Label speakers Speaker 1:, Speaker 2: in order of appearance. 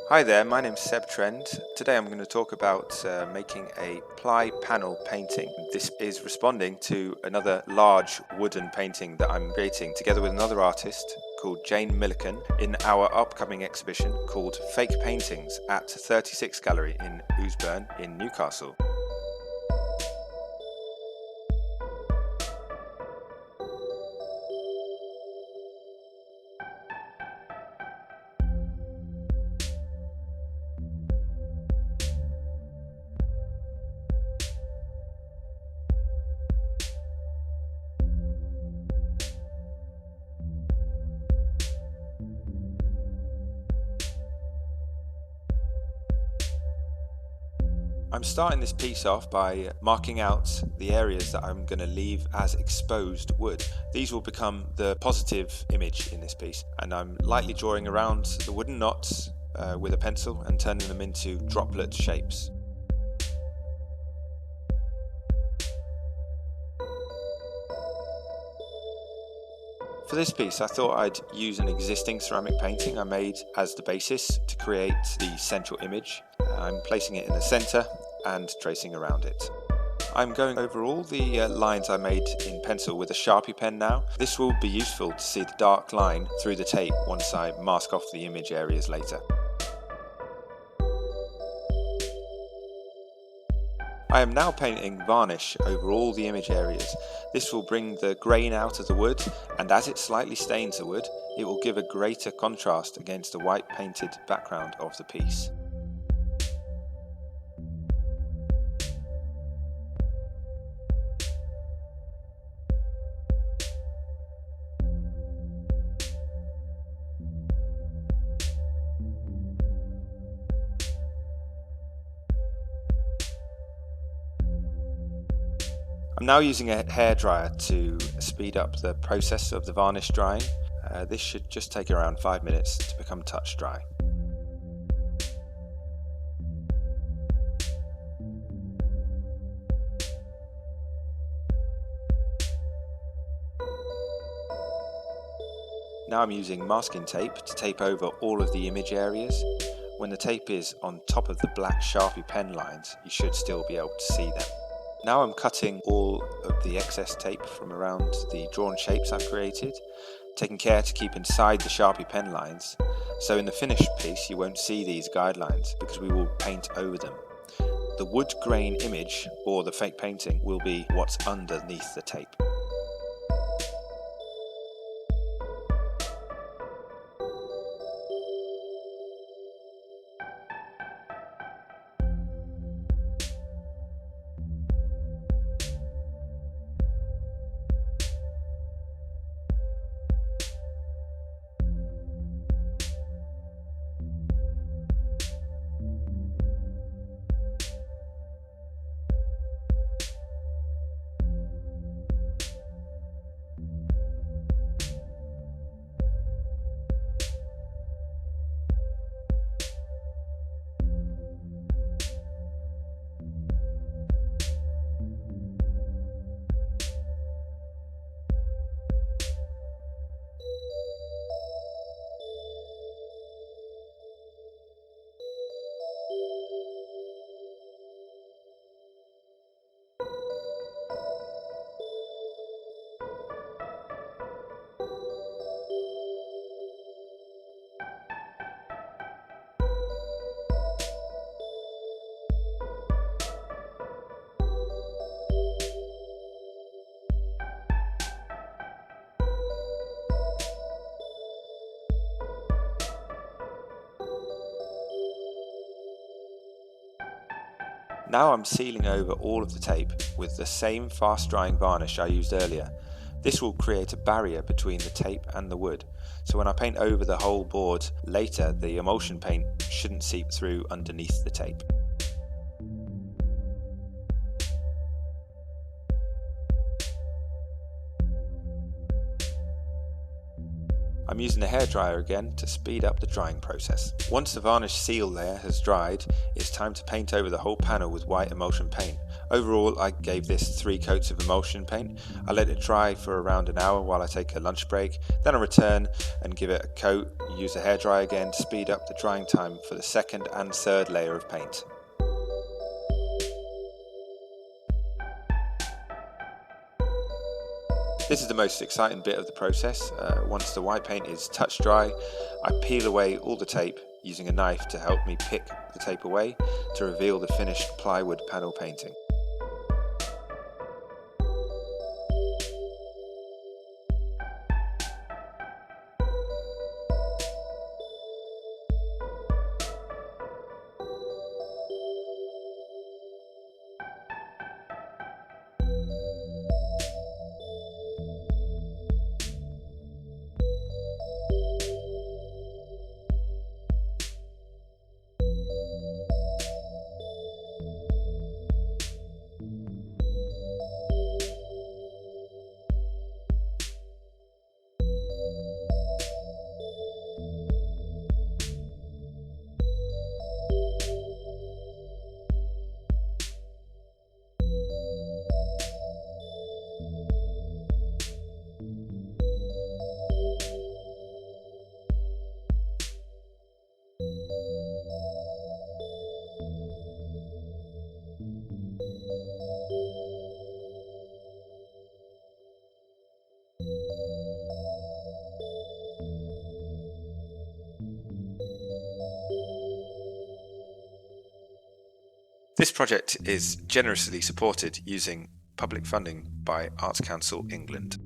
Speaker 1: Hi there, my name's Seb Trend. Today I'm going to talk about making a ply panel painting. This is responding to another large wooden painting that I'm creating together with another artist called Jane Milliken in our upcoming exhibition called Fake Paintings at 36 Gallery in Ousburn in Newcastle. I'm starting this piece off by marking out the areas that I'm going to leave as exposed wood. These will become the positive image in this piece, and I'm lightly drawing around the wooden knots with a pencil and turning them into droplet shapes. For this piece I thought I'd use an existing ceramic painting I made as the basis to create the central image. I'm placing it in the centre and tracing around it. I'm going over all the lines I made in pencil with a Sharpie pen now. This will be useful to see the dark line through the tape once I mask off the image areas later. I am now painting varnish over all the image areas. This will bring the grain out of the wood, and as it slightly stains the wood, it will give a greater contrast against the white painted background of the piece. I'm now using a hairdryer to speed up the process of the varnish drying. This should just take around 5 minutes to become touch dry. Now I'm using masking tape to tape over all of the image areas. When the tape is on top of the black Sharpie pen lines, you should still be able to see them. Now I'm cutting all of the excess tape from around the drawn shapes I've created, taking care to keep inside the Sharpie pen lines, so in the finished piece you won't see these guidelines because we will paint over them. The wood grain image, or the fake painting, will be what's underneath the tape. Now I'm sealing over all of the tape with the same fast drying varnish I used earlier. This will create a barrier between the tape and the wood, so when I paint over the whole board later, the emulsion paint shouldn't seep through underneath the tape. I'm using a hairdryer again to speed up the drying process. Once the varnish seal layer has dried, it's time to paint over the whole panel with white emulsion paint. Overall, I gave this 3 coats of emulsion paint. I let it dry for around an hour while I take a lunch break. Then I return and give it a coat, use the hairdryer again to speed up the drying time for the second and third layer of paint. This is the most exciting bit of the process. Once the white paint is touch dry, I peel away all the tape using a knife to help me pick the tape away to reveal the finished plywood panel painting. This project is generously supported using public funding by Arts Council England.